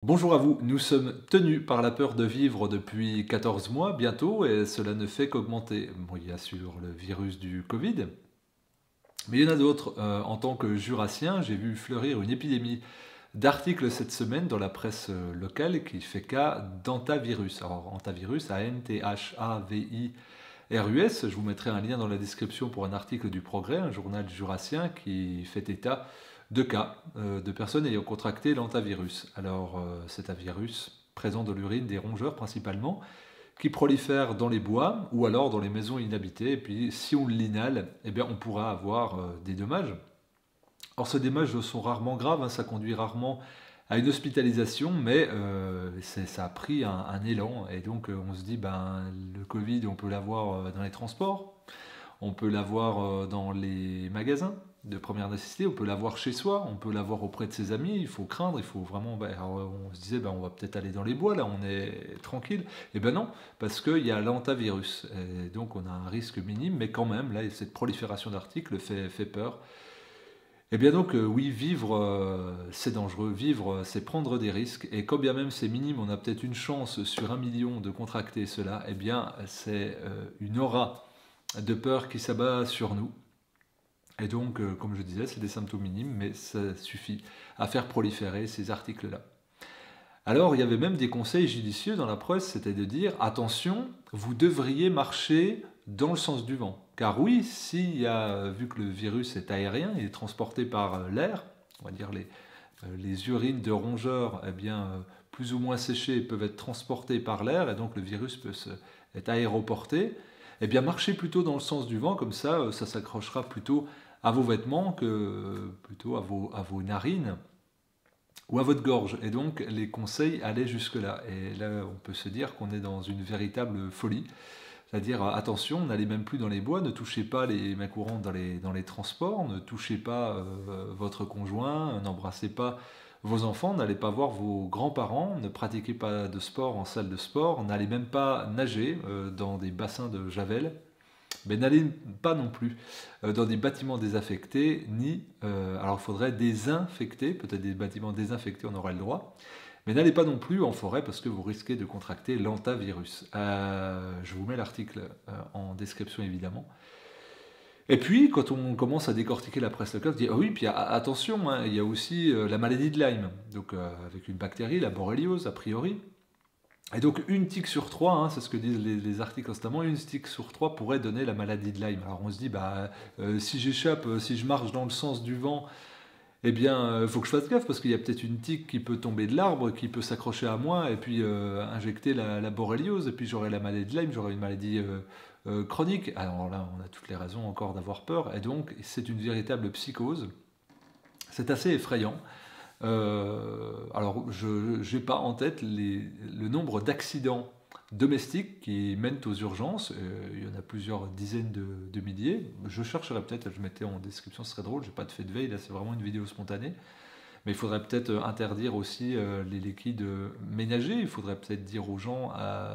Bonjour à vous, nous sommes tenus par la peur de vivre depuis 14 mois bientôt et cela ne fait qu'augmenter. Bon, il y a sur le virus du Covid, mais il y en a d'autres. En tant que jurassien, j'ai vu fleurir une épidémie d'articles cette semaine dans la presse locale qui fait cas d'antavirus. Alors antavirus, A-N-T-H-A-V-I-R-U-S, je vous mettrai un lien dans la description pour un article du Progrès, un journal jurassien qui fait état de cas de personnes ayant contracté l'antavirus. Alors c'est un virus présent dans l'urine des rongeurs principalement, qui prolifère dans les bois ou alors dans les maisons inhabitées. Et puis si on l'inhale, eh bien, on pourra avoir des dommages. Or ces dommages sont rarement graves, hein, ça conduit rarement à une hospitalisation, mais ça a pris un élan. Et donc on se dit, ben, le Covid, on peut l'avoir dans les transports, on peut l'avoir dans les magasins de première nécessité, on peut l'avoir chez soi, on peut l'avoir auprès de ses amis, il faut craindre, il faut vraiment... on se disait, on va peut-être aller dans les bois, là on est tranquille. Et ben non, parce qu'il y a l'antavirus. Et donc on a un risque minime, mais quand même, là, cette prolifération d'articles fait peur. Et bien donc, oui, vivre, c'est dangereux, vivre, c'est prendre des risques, et quand bien même c'est minime, on a peut-être une chance sur 1 million de contracter cela, eh bien c'est une aura de peur qui s'abat sur nous. Et donc, comme je disais, c'est des symptômes minimes, mais ça suffit à faire proliférer ces articles-là. Alors, il y avait même des conseils judicieux dans la presse, c'était de dire, attention, vous devriez marcher dans le sens du vent. Car oui, vu que le virus est aérien, il est transporté par l'air, on va dire les urines de rongeurs, eh bien, plus ou moins séchées, peuvent être transportées par l'air, et donc le virus être aéroporté. Eh bien, marchez plutôt dans le sens du vent, comme ça s'accrochera plutôt à vos vêtements que plutôt à vos narines ou à votre gorge. Et donc, les conseils allaient jusque-là. Et là, on peut se dire qu'on est dans une véritable folie. C'est-à-dire, attention, n'allez même plus dans les bois, ne touchez pas les mains courantes dans les transports, ne touchez pas votre conjoint, n'embrassez pas vos enfants, n'allez pas voir vos grands-parents, ne pratiquez pas de sport en salle de sport, n'allez même pas nager dans des bassins de javel, mais n'allez pas non plus dans des bâtiments désaffectés, alors il faudrait désinfecter, peut-être des bâtiments désinfectés, on aurait le droit, mais n'allez pas non plus en forêt parce que vous risquez de contracter l'antavirus. Je vous mets l'article en description évidemment. Et puis, quand on commence à décortiquer la presse locale, on se dit, ah oui, puis attention, hein, il y a aussi la maladie de Lyme, donc avec une bactérie, la borréliose a priori. Et donc une tique sur trois, hein, c'est ce que disent les articles constamment, une tique sur trois pourrait donner la maladie de Lyme. Alors on se dit, si j'échappe, si je marche dans le sens du vent, eh bien, il faut que je fasse gaffe parce qu'il y a peut-être une tique qui peut tomber de l'arbre, qui peut s'accrocher à moi et puis injecter la borréliose, et puis j'aurai la maladie de Lyme, j'aurai une maladie chronique. Alors là, on a toutes les raisons encore d'avoir peur, et donc c'est une véritable psychose. C'est assez effrayant. Alors, je n'ai pas en tête le nombre d'accidents domestiques qui mènent aux urgences. Il y en a plusieurs dizaines de milliers. Je chercherai peut-être, je mettais en description, ce serait drôle, je n'ai pas de fait de veille, là c'est vraiment une vidéo spontanée. Mais il faudrait peut-être interdire aussi les liquides ménagers. Il faudrait peut-être dire aux gens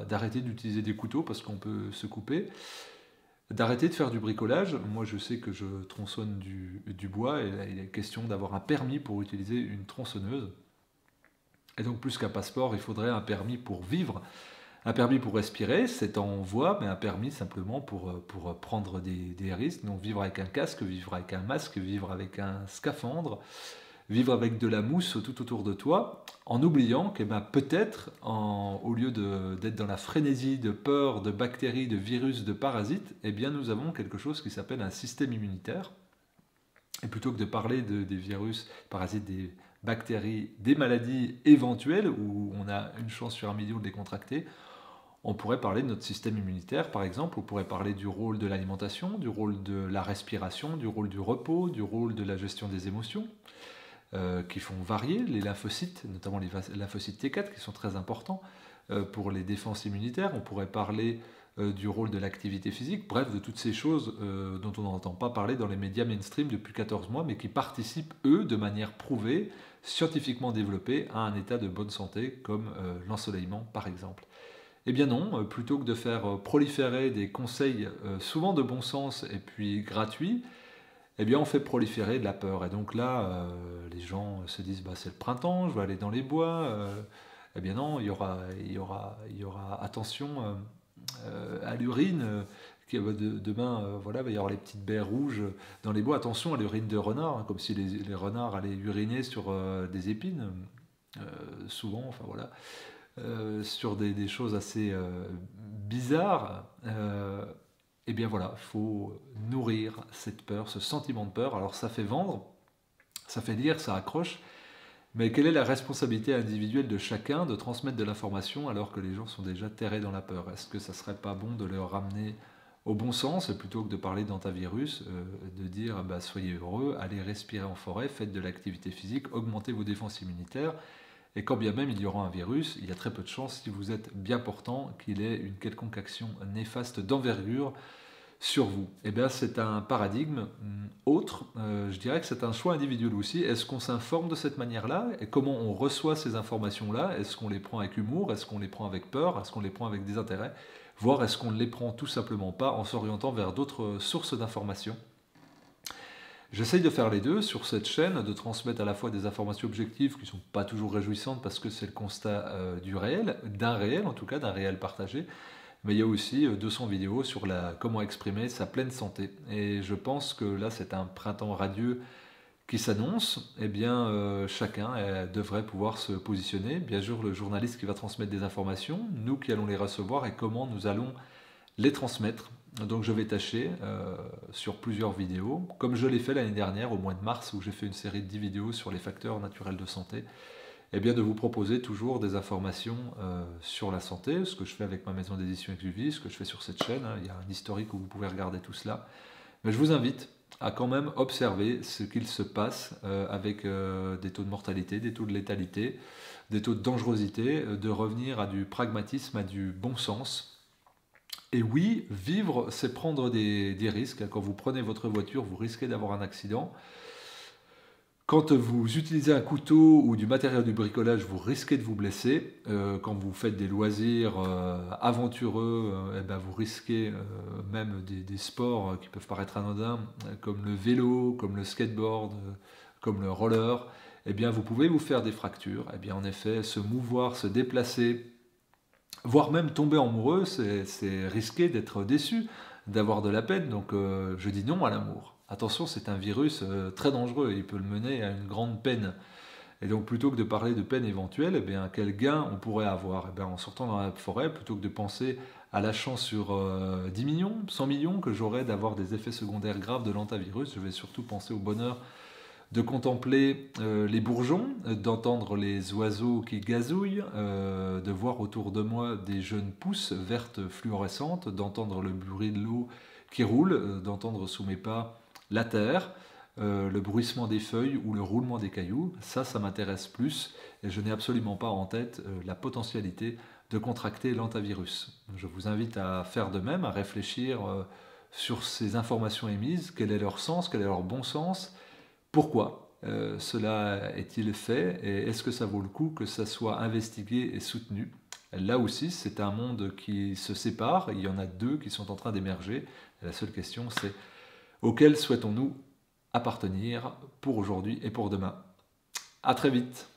d'arrêter d'utiliser des couteaux parce qu'on peut se couper. D'arrêter de faire du bricolage. Moi, je sais que je tronçonne du bois et là, il est question d'avoir un permis pour utiliser une tronçonneuse. Et donc, plus qu'un passeport, il faudrait un permis pour vivre, un permis pour respirer, c'est en voie, mais un permis simplement pour prendre des risques. Donc, vivre avec un casque, vivre avec un masque, vivre avec un scaphandre, vivre avec de la mousse tout autour de toi, en oubliant que peut-être, au lieu d'être dans la frénésie de peur, de bactéries, de virus, de parasites, eh bien nous avons quelque chose qui s'appelle un système immunitaire. Et plutôt que de parler des virus, parasites, des bactéries, des maladies éventuelles, où on a une chance sur 1 million de les contracter, on pourrait parler de notre système immunitaire, par exemple. On pourrait parler du rôle de l'alimentation, du rôle de la respiration, du rôle du repos, du rôle de la gestion des émotions, qui font varier les lymphocytes, notamment les lymphocytes T4 qui sont très importants pour les défenses immunitaires. On pourrait parler du rôle de l'activité physique, bref, de toutes ces choses dont on n'entend pas parler dans les médias mainstream depuis 14 mois, mais qui participent, eux, de manière prouvée, scientifiquement développée, à un état de bonne santé, comme l'ensoleillement par exemple. Eh bien non, plutôt que de faire proliférer des conseils souvent de bon sens et puis gratuits, eh bien on fait proliférer de la peur. Et donc là, les gens se disent, bah, c'est le printemps, je vais aller dans les bois. Eh bien non, il y aura attention à l'urine. Demain, voilà, il va y avoir les petites baies rouges dans les bois. Attention à l'urine de renard, hein, comme si les renards allaient uriner sur des épines, souvent, enfin voilà, sur des choses assez bizarres. Eh bien voilà, il faut nourrir cette peur, ce sentiment de peur. Alors ça fait vendre, ça fait dire, ça accroche, mais quelle est la responsabilité individuelle de chacun de transmettre de l'information alors que les gens sont déjà terrés dans la peur? Est-ce que ça ne serait pas bon de leur ramener au bon sens, plutôt que de parler d'antivirus, de dire bah, soyez heureux, allez respirer en forêt, faites de l'activité physique, augmentez vos défenses immunitaires, et quand bien même il y aura un virus, il y a très peu de chances, si vous êtes bien portant, qu'il ait une quelconque action néfaste d'envergure sur vous. Eh bien, c'est un paradigme autre. Je dirais que c'est un choix individuel aussi. Est-ce qu'on s'informe de cette manière-là? Et comment on reçoit ces informations-là? Est-ce qu'on les prend avec humour? Est-ce qu'on les prend avec peur? Est-ce qu'on les prend avec désintérêt? Voire est-ce qu'on ne les prend tout simplement pas en s'orientant vers d'autres sources d'informations? J'essaye de faire les deux sur cette chaîne, de transmettre à la fois des informations objectives qui ne sont pas toujours réjouissantes parce que c'est le constat du réel, d'un réel en tout cas, d'un réel partagé, mais il y a aussi 200 vidéos sur comment exprimer sa pleine santé. Et je pense que là, c'est un printemps radieux qui s'annonce. Eh bien, chacun devrait pouvoir se positionner. Bien sûr, le journaliste qui va transmettre des informations, nous qui allons les recevoir et comment nous allons les transmettre. Donc je vais tâcher sur plusieurs vidéos, comme je l'ai fait l'année dernière au mois de mars où j'ai fait une série de 10 vidéos sur les facteurs naturels de santé, et bien de vous proposer toujours des informations sur la santé, ce que je fais avec ma maison d'édition Exuvie, ce que je fais sur cette chaîne, hein. Il y a un historique où vous pouvez regarder tout cela. Mais je vous invite à quand même observer ce qu'il se passe avec des taux de mortalité, des taux de létalité, des taux de dangerosité, de revenir à du pragmatisme, à du bon sens. Et oui, vivre, c'est prendre des risques. Quand vous prenez votre voiture, vous risquez d'avoir un accident. Quand vous utilisez un couteau ou du matériel du bricolage, vous risquez de vous blesser. Quand vous faites des loisirs aventureux, eh ben vous risquez même des sports qui peuvent paraître anodins, comme le vélo, comme le skateboard, comme le roller. Eh bien, vous pouvez vous faire des fractures. Eh bien, en effet, se mouvoir, se déplacer, voire même tomber amoureux, c'est risquer d'être déçu, d'avoir de la peine. Donc je dis non à l'amour. Attention, c'est un virus très dangereux, il peut le mener à une grande peine. Et donc plutôt que de parler de peine éventuelle, eh bien, quel gain on pourrait avoir? Eh bien, en sortant dans la forêt, plutôt que de penser à la chance sur 10 millions, 100 millions que j'aurais d'avoir des effets secondaires graves de l'antivirus, je vais surtout penser au bonheur de contempler les bourgeons, d'entendre les oiseaux qui gazouillent, de voir autour de moi des jeunes pousses vertes fluorescentes, d'entendre le bruit de l'eau qui roule, d'entendre sous mes pas la terre, le bruissement des feuilles ou le roulement des cailloux. Ça m'intéresse plus et je n'ai absolument pas en tête la potentialité de contracter l'antivirus. Je vous invite à faire de même, à réfléchir sur ces informations émises, quel est leur sens, quel est leur bon sens. Pourquoi cela est-il fait et est-ce que ça vaut le coup que ça soit investigué et soutenu? Là aussi, c'est un monde qui se sépare, il y en a deux qui sont en train d'émerger. La seule question, c'est auquel souhaitons-nous appartenir pour aujourd'hui et pour demain? À très vite!